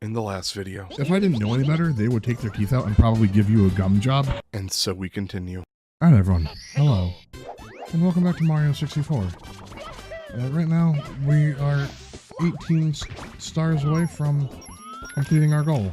in the last video. If I didn't know any better, they would take their teeth out and probably give you a gum job. And so we continue. Alright everyone, hello. And welcome back to Mario 64. Right now, we are 18 stars away from completing our goal.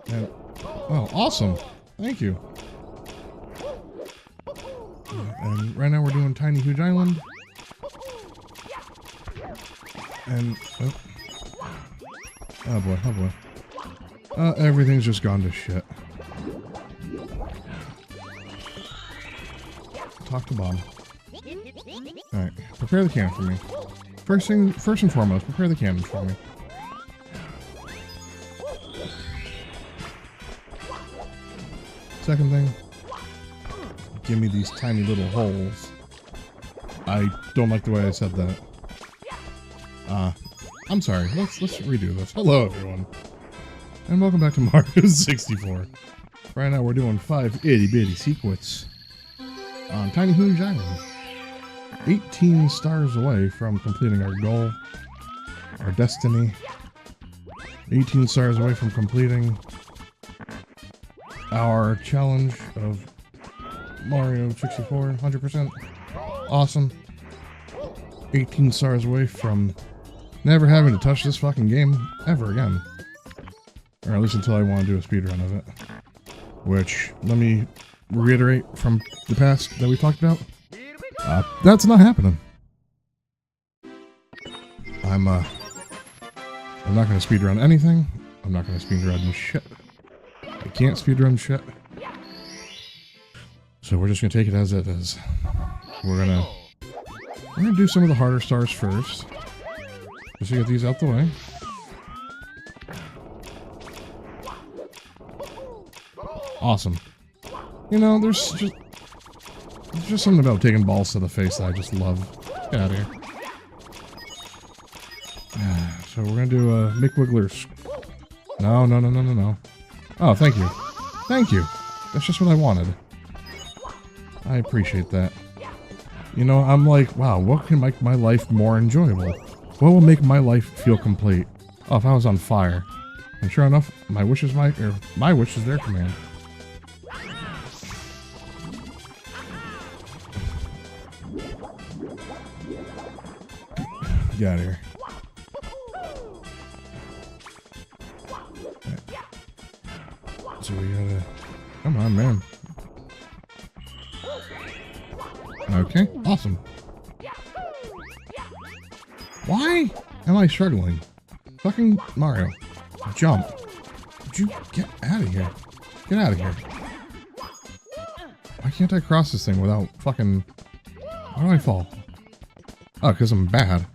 And, oh, awesome. Thank you. And right now we're doing Tiny Huge Island. And, oh boy, oh boy. Everything's just gone to shit. Talk to Bob. Alright, prepare the cannon for me. First and foremost, prepare the cannon for me. Second thing, give me these tiny little holes. I don't like the way I said that. I'm sorry. Let's redo this. Hello, everyone, and welcome back to Mario 64. Right now, we're doing 5 itty-bitty sequence on Tiny Huge Island. 18 stars away from completing our goal, our destiny. 18 stars away from completing our challenge of Mario 64, 100%. Awesome. 18 stars away from never having to touch this fucking game ever again. Or at least until I want to do a speedrun of it. Which, let me reiterate from the past that we talked about. That's not happening. I'm not gonna speedrun anything. I'm not gonna speedrun shit. I can't speedrun shit. So we're just gonna take it as it is. We're gonna do some of the harder stars first. Just to get these out the way. Awesome. You know, there's just something about taking balls to the face that I just love. Get out of here. So we're gonna do a Mick Wiggler's. No. Oh, thank you. Thank you. That's just what I wanted. I appreciate that. You know, I'm like, wow, what can make my life more enjoyable? What will make my life feel complete? Oh, if I was on fire. And sure enough, my wish is their command. Get out of here. Right. So we gotta... Come on, man. Okay, awesome. Why am I struggling? Fucking Mario. Jump. Would you get out of here? Get out of here. Why can't I cross this thing without fucking... Why do I fall? Oh, because I'm bad.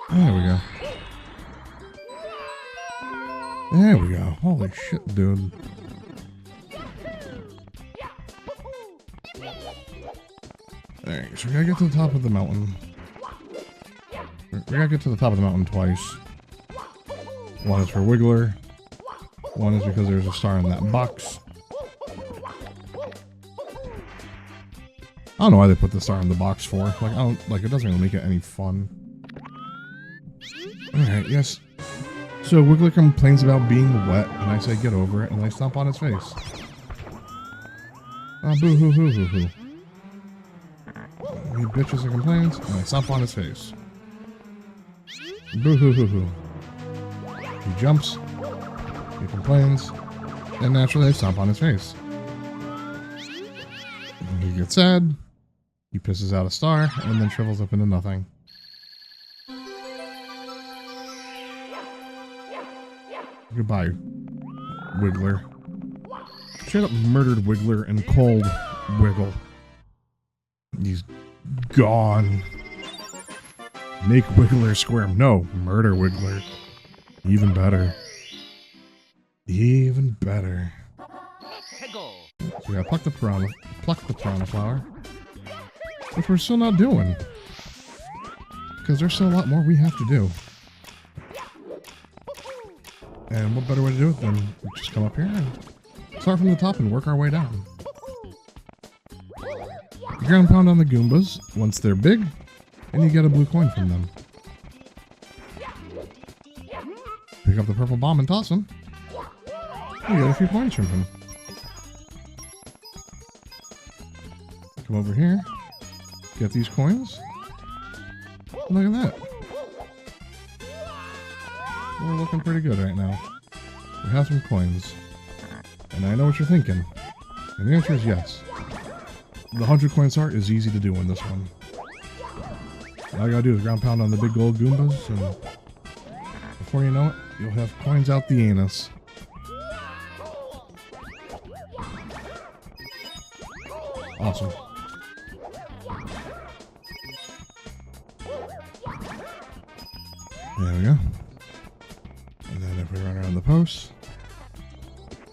There we go. There we go. Holy shit, dude. Alright, so we gotta get to the top of the mountain. We gotta get to the top of the mountain twice. One is for Wiggler. One is because there's a star in that box. I don't know why they put the star in the box for. Like, it doesn't really make it any fun. Alright, yes. So Wiggler complains about being wet, and I say get over it, and I stomp on his face. Boo hoo hoo hoo hoo. He bitches and complains, and I stomp on his face. Boo hoo hoo hoo. He jumps, he complains, and naturally I stomp on his face. And he gets sad, he pisses out a star, and then shrivels up into nothing. Goodbye, Wiggler. Straight up murdered Wiggler and cold Wiggle. He's gone. Make Wiggler squirm. No, murder Wiggler. Even better. Even better. So we gotta pluck the piranha flower. Which we're still not doing. Because there's still a lot more we have to do. And what better way to do it than just come up here and start from the top and work our way down. Ground pound on the Goombas once they're big, and you get a blue coin from them. Pick up the purple bomb and toss him. You get a few points from him. Come over here. Get these coins. Look at that. We're looking pretty good right now. We have some coins. And I know what you're thinking. And the answer is yes. The 100 coin start is easy to do in this one. All you gotta do is ground pound on the big gold Goombas, and before you know it, you'll have coins out the anus. Awesome. There we go. And then if we run around the post,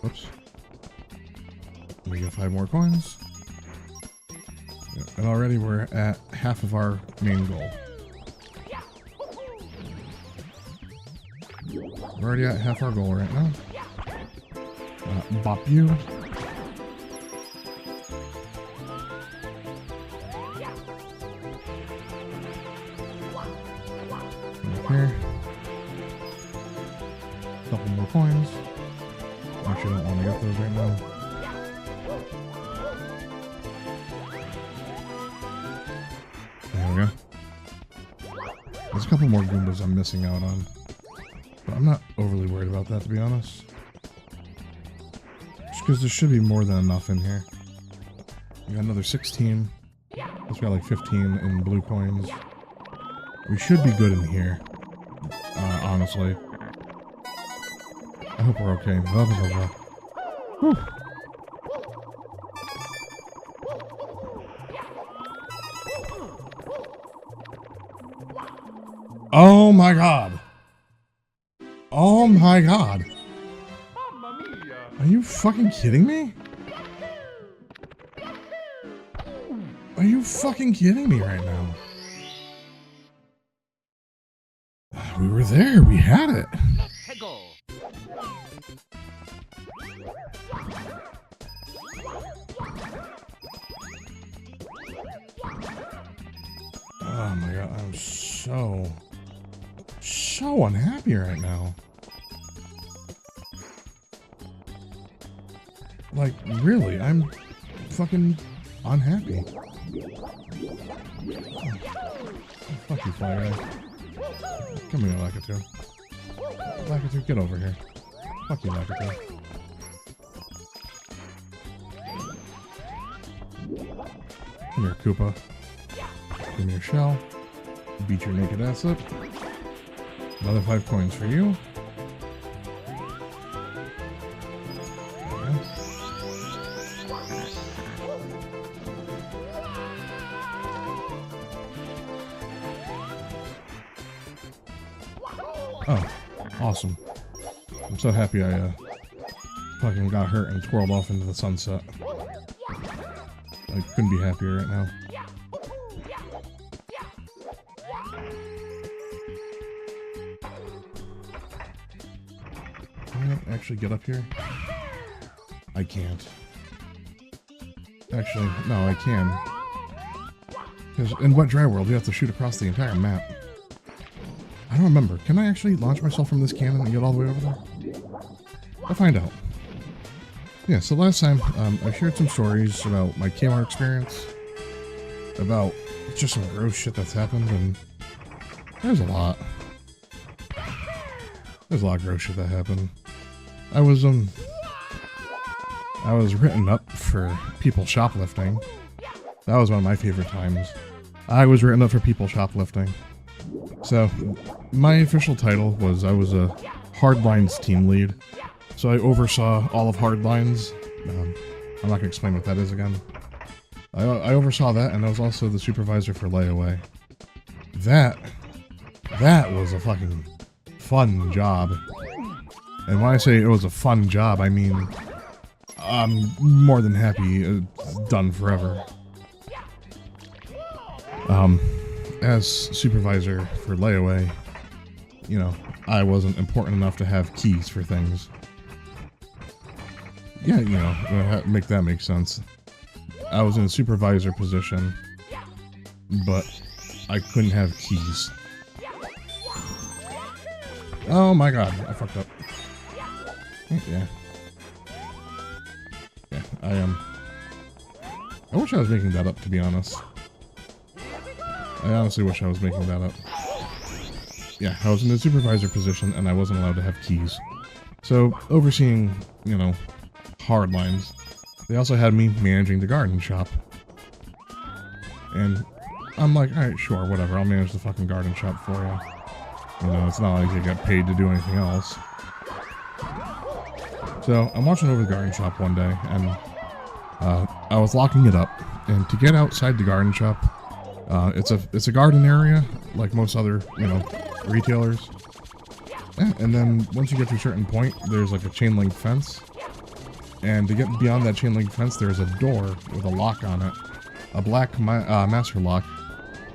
whoops, we get 5 more coins. And already we're at half of our main goal. We're already at half our goal right now. Bop you. Here. Couple more coins. Actually, I don't want to get those right now. There we go. There's a couple more Goombas I'm missing out on. But I'm not overly worried about that, to be honest. Just because there should be more than enough in here. We got another 16. It's got like 15 in blue coins. We should be good in here. Honestly. I hope we're okay. Whew. Oh my god. Oh my god. Are you fucking kidding me? Are you fucking kidding me right now? We were there. We had it. Oh my god, I'm so unhappy right now. Like, really, I'm fucking unhappy. Oh, fuck you, Fly Guy. Come here, Lakitu. Lakitu, get over here. Fuck you, Lakitu. Come here, Koopa. Give me your shell. Beat your naked ass up. Another 5 coins for you. There you go. Oh, awesome. I'm so happy I fucking got hurt and twirled off into the sunset. I couldn't be happier right now. Can I actually get up here? I can't. Actually, no, I can. Because in Wet Dry World, you have to shoot across the entire map. I don't remember. Can I actually launch myself from this cannon and get all the way over there? I'll find out. Yeah, so last time, I shared some stories about my KMART experience. About just some gross shit that's happened, and there's a lot. There's a lot of gross shit that happened. I was written up for people shoplifting. That was one of my favorite times. I was written up for people shoplifting. So, my official title was I was a Hardlines team lead. So I oversaw all of Hardlines. I'm not going to explain what that is again. I oversaw that, and I was also the supervisor for Layaway. That was a fucking fun job. And when I say it was a fun job, I mean, I'm more than happy it's done forever. As supervisor for Layaway, you know, I wasn't important enough to have keys for things. Yeah, you know, make that make sense. I was in a supervisor position, but I couldn't have keys. Oh my god, I fucked up. Yeah. Yeah, I wish I was making that up, to be honest. I honestly wish I was making that up. Yeah, I was in the supervisor position and I wasn't allowed to have keys. So, overseeing, you know, hard lines, they also had me managing the garden shop. And I'm like, alright, sure, whatever, I'll manage the fucking garden shop for you. You know, it's not like you get paid to do anything else. So, I'm watching over the garden shop one day, and I was locking it up. And to get outside the garden shop, it's a garden area, like most other, you know, retailers. Yeah, and then once you get to a certain point, there's like a chain link fence. And to get beyond that chain link fence, there's a door with a lock on it. A black master lock.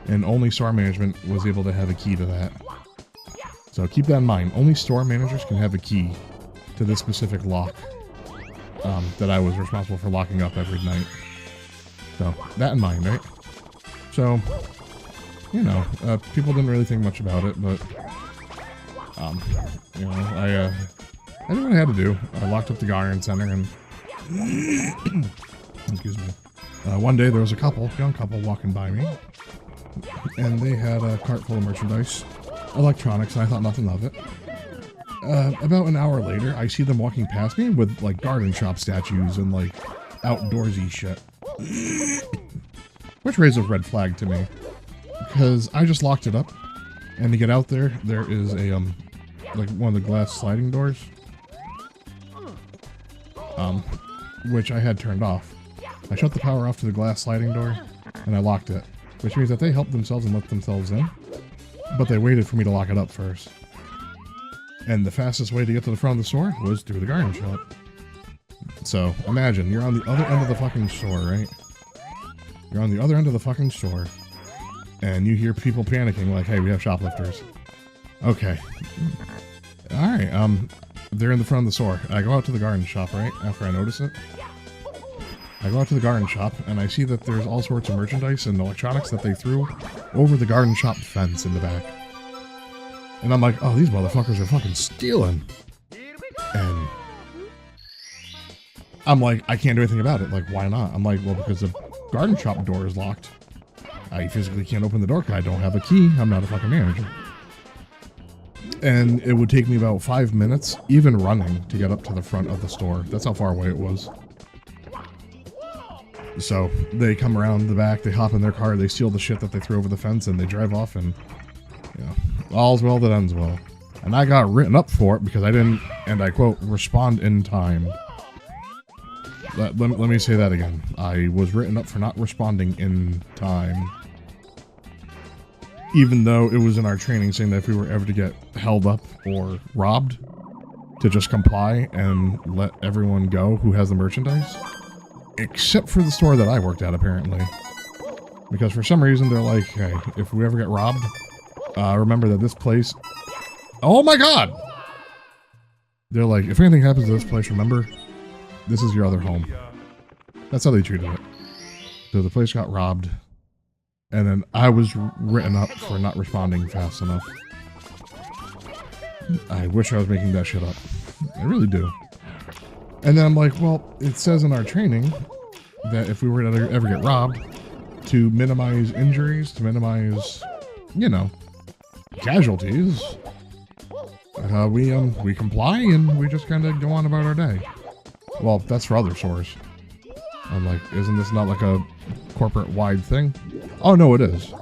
And only store management was able to have a key to that. So keep that in mind. Only store managers can have a key to this specific lock that I was responsible for locking up every night. So, that in mind, right? So, you know, people didn't really think much about it, but, you know, I did what I had to do. I locked up the garden center and, excuse me, one day there was a young couple walking by me, and they had a cart full of merchandise, electronics, and I thought nothing of it. About an hour later, I see them walking past me with, like, garden shop statues and, like, outdoorsy shit. Which raised a red flag to me. Because I just locked it up. And to get out there, there is a, like, one of the glass sliding doors. Which I had turned off. I shut the power off to the glass sliding door, and I locked it. Which means that they helped themselves and let themselves in. But they waited for me to lock it up first. And the fastest way to get to the front of the store was through the garden shop. So, imagine, you're on the other end of the fucking store, right? You're on the other end of the fucking store, and you hear people panicking like, hey, we have shoplifters. Okay. Alright, they're in the front of the store. I go out to the garden shop, right, after I notice it. I go out to the garden shop, and I see that there's all sorts of merchandise and electronics that they threw over the garden shop fence in the back. And I'm like, oh, these motherfuckers are fucking stealing. And I'm like, I can't do anything about it. Like, why not? I'm like, well, because the garden shop door is locked. I physically can't open the door because I don't have a key. I'm not a fucking manager. And it would take me about 5 minutes, even running, to get up to the front of the store. That's how far away it was. So they come around the back, they hop in their car, they steal the shit that they threw over the fence, and they drive off, and, you know, all's well that ends well. And I got written up for it because I didn't, and I quote, respond in time. Let me say that again. I was written up for not responding in time. Even though it was in our training saying that if we were ever to get held up or robbed, to just comply and let everyone go who has the merchandise. Except for the store that I worked at, apparently. Because for some reason, they're like, hey, if we ever get robbed, remember that this place... Oh my god! They're like, if anything happens to this place, remember, this is your other home. That's how they treated it. So the place got robbed. And then I was written up for not responding fast enough. I wish I was making that shit up. I really do. And then I'm like, well, it says in our training that if we were to ever get robbed, to minimize injuries, to minimize, you know, casualties, we comply and we just kind of go on about our day. Well, that's for other stores. I'm like, isn't this not like a corporate-wide thing? Oh, no, it is.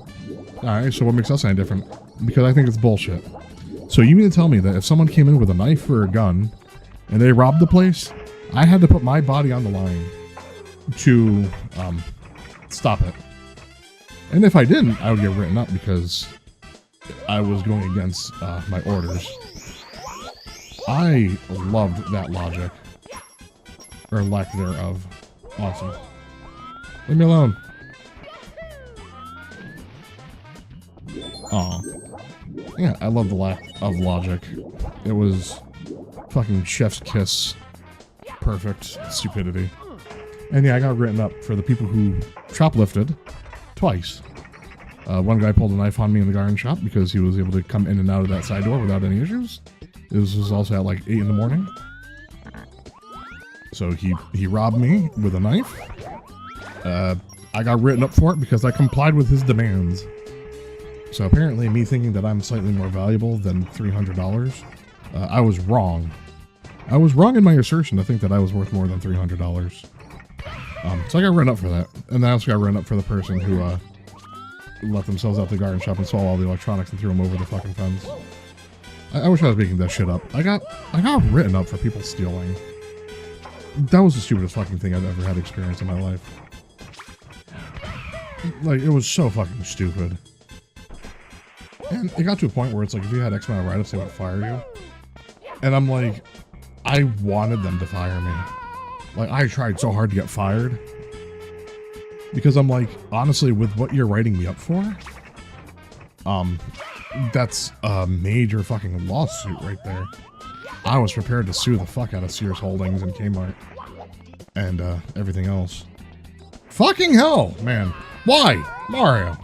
Alright, so what makes us any different? Because I think it's bullshit. So you mean to tell me that if someone came in with a knife or a gun, and they robbed the place, I had to put my body on the line to, stop it. And if I didn't, I would get written up because I was going against, my orders. I loved that logic. Or lack thereof. Awesome. Leave me alone. Aw. Yeah, I love the lack of logic. It was fucking chef's kiss. Perfect stupidity. And yeah, I got written up for the people who shoplifted twice. One guy pulled a knife on me in the garden shop because he was able to come in and out of that side door without any issues. This was also at like 8 in the morning. So he robbed me with a knife. I got written up for it because I complied with his demands. So apparently me thinking that I'm slightly more valuable than $300, I was wrong. I was wrong in my assertion to think that I was worth more than $300. So I got written up for that. And I also got written up for the person who let themselves out the garden shop and stole all the electronics and threw them over the fucking fence. I wish I was making that shit up. I got written up for people stealing. That was the stupidest fucking thing I've ever had experience in my life. Like, it was so fucking stupid. And it got to a point where it's like, if you had X amount of write-ups, they would fire you. And I'm like, I wanted them to fire me. Like, I tried so hard to get fired. Because I'm like, honestly, with what you're writing me up for, that's a major fucking lawsuit right there. I was prepared to sue the fuck out of Sears Holdings and KMART. And, everything else. Fucking hell, man. Why? Mario.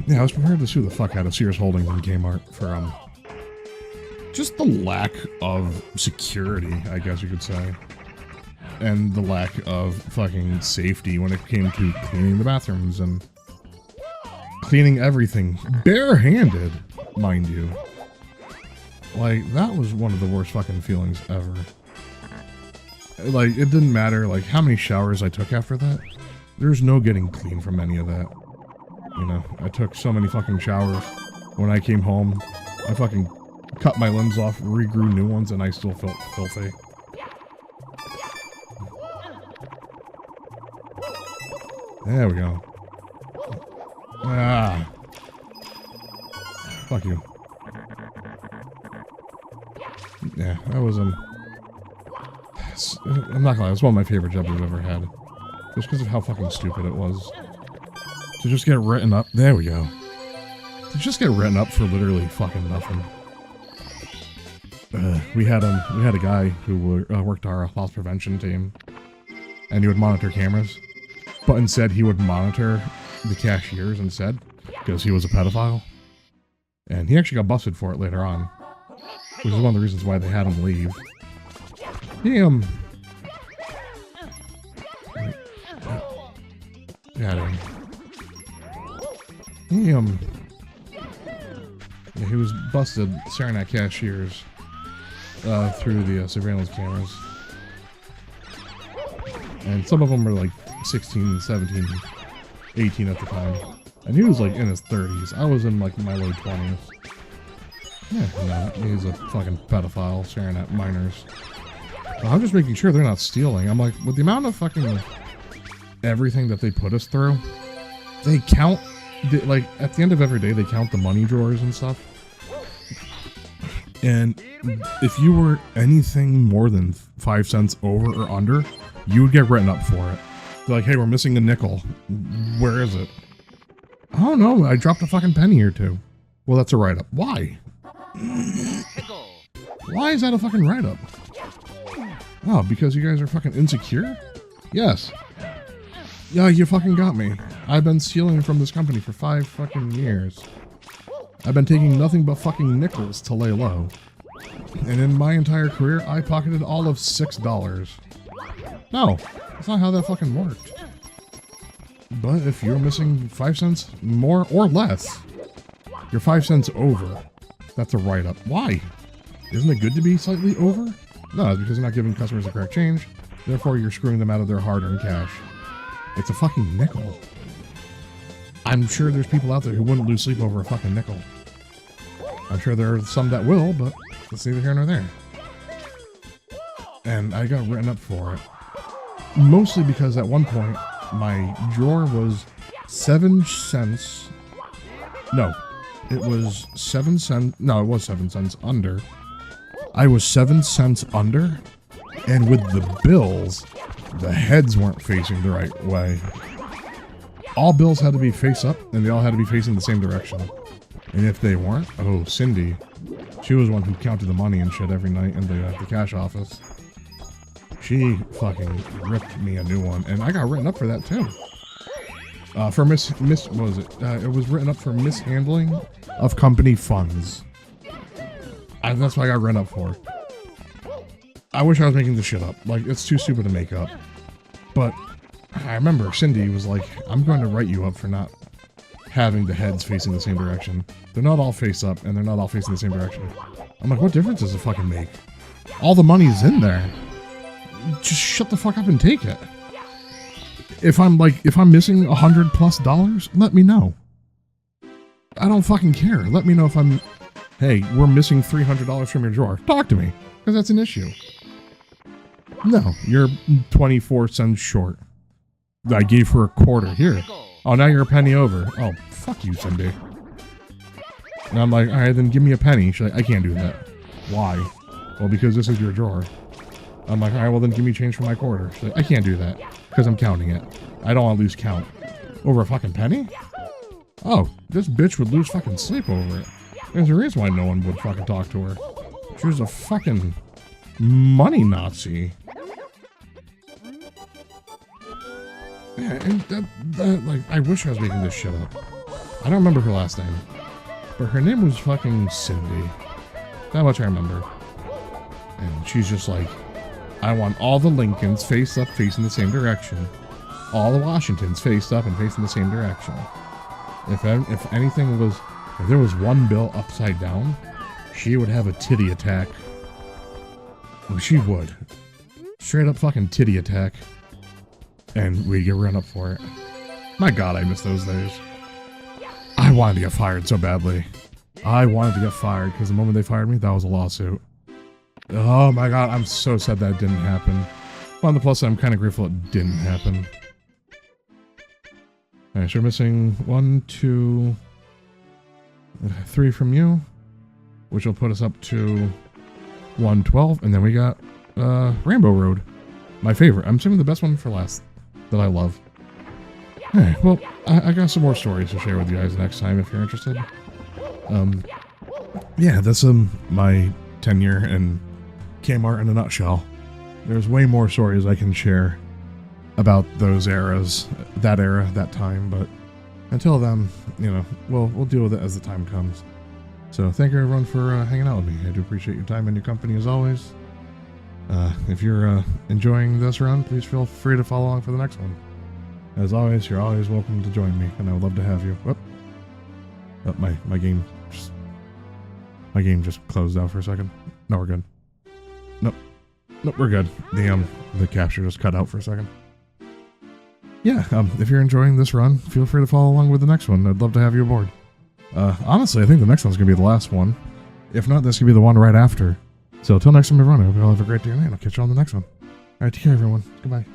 Yeah, I was prepared to sue the fuck out of Sears Holdings and Kmart for, just the lack of security, I guess you could say. And the lack of fucking safety when it came to cleaning the bathrooms and cleaning everything. Barehanded, mind you. Like, that was one of the worst fucking feelings ever. Like, it didn't matter, like, how many showers I took after that. There's no getting clean from any of that. You know, I took so many fucking showers. When I came home, I fucking cut my limbs off, regrew new ones, and I still felt filthy. There we go. Ah. Fuck you. Yeah, that was, I'm not gonna lie, it was one of my favorite jobs I've ever had. Just because of how fucking stupid it was. To just get written up, there we go. To just get written up for literally fucking nothing. We had a guy who worked our loss prevention team, and he would monitor cameras, but instead he would monitor the cashiers instead, because he was a pedophile. And he actually got busted for it later on, which is one of the reasons why they had him leave. He, he was busted staring at cashiers through the surveillance cameras. And some of them were like 16, 17, 18 at the time. And he was like in his 30s. I was in like my low 20s. Yeah, no, he's a fucking pedophile staring at minors. I'm just making sure they're not stealing. I'm like, with the amount of fucking everything that they put us through, they count, like, at the end of every day, they count the money drawers and stuff. And if you were anything more than 5 cents over or under, you would get written up for it. They're like, hey, we're missing a nickel. Where is it? I don't know, I dropped a fucking penny or two. Well, that's a write-up. Why? Why is that a fucking write-up? Oh, because you guys are fucking insecure? Yes. Yeah, you fucking got me. I've been stealing from this company for 5 fucking years. I've been taking nothing but fucking nickels to lay low. And in my entire career, I pocketed all of $6. No, that's not how that fucking worked. But if you're missing 5 cents more or less, you're 5 cents over. That's a write-up. Why? Isn't it good to be slightly over? No, it's because you're not giving customers the correct change. Therefore, you're screwing them out of their hard-earned cash. It's a fucking nickel. I'm sure there's people out there who wouldn't lose sleep over a fucking nickel. I'm sure there are some that will, but that's neither here nor there. And I got written up for it. Mostly because at one point, my drawer was 7 cents. No, it was 7 cents. No, it was 7 cents under. I was 7 cents under, and with the bills, the heads weren't facing the right way. All bills had to be face up, and they all had to be facing the same direction. And if they weren't, oh, Cindy, she was one who counted the money and shit every night in the cash office. She fucking ripped me a new one, and I got written up for that too. For what was it? It was written up for mishandling of company funds. That's what I got written up for. I wish I was making this shit up. Like, it's too stupid to make up. But I remember Cindy was like, I'm going to write you up for not having the heads facing the same direction. They're not all face up, and they're not all facing the same direction. I'm like, what difference does it fucking make? All the money's in there. Just shut the fuck up and take it. If I'm missing $100+, let me know. I don't fucking care. Let me know if I'm, hey, we're missing $300 from your drawer. Talk to me, because that's an issue. No, you're 24 cents short. I gave her a quarter. Here. Oh, now you're a penny over. Oh, fuck you, Cindy. And I'm like, all right, then give me a penny. She's like, I can't do that. Why? Well, because this is your drawer. I'm like, all right, well, then give me change for my quarter. She's like, I can't do that because I'm counting it. I don't want to lose count. Over a fucking penny? Oh, this bitch would lose fucking sleep over it. There's a reason why no one would fucking talk to her. She was a fucking money Nazi. Yeah, and like, I wish I was making this shit up. I don't remember her last name. But her name was fucking Cindy. That much I remember. And she's just like, I want all the Lincolns face up, facing the same direction. All the Washingtons face up and facing the same direction. If anything was, if there was one bill upside down, she would have a titty attack. Well, she would. Straight up fucking titty attack. And we'd get run up for it. My God, I miss those days. I wanted to get fired so badly. I wanted to get fired because the moment they fired me, that was a lawsuit. Oh my God, I'm so sad that didn't happen. But on the plus side, I'm kind of grateful it didn't happen. Alright, so we're missing 1, 2, 3 from you, which will put us up to 112, and then we got Rainbow Road. My favorite. I'm saving the best one for last that I love. Alright, well, I got some more stories to share with you guys next time if you're interested. Yeah, that's my tenure in KMART in a nutshell. There's way more stories I can share about those eras, that era, that time, but until then, you know, we'll deal with it as the time comes. So thank you everyone for hanging out with me. I do appreciate your time and your company as always. If you're enjoying this run, please feel free to follow along for the next one. As always, you're always welcome to join me, and I would love to have you. Whoop. Oh, my game just closed out for a second. No, we're good. Nope, we're good. The capture just cut out for a second. Yeah, if you're enjoying this run, feel free to follow along with the next one. I'd love to have you aboard. Honestly, I think the next one's gonna be the last one. If not, this could be the one right after. So until next time, everyone, I hope you all have a great day and night. I'll catch you on the next one. All right, take care, everyone. Goodbye.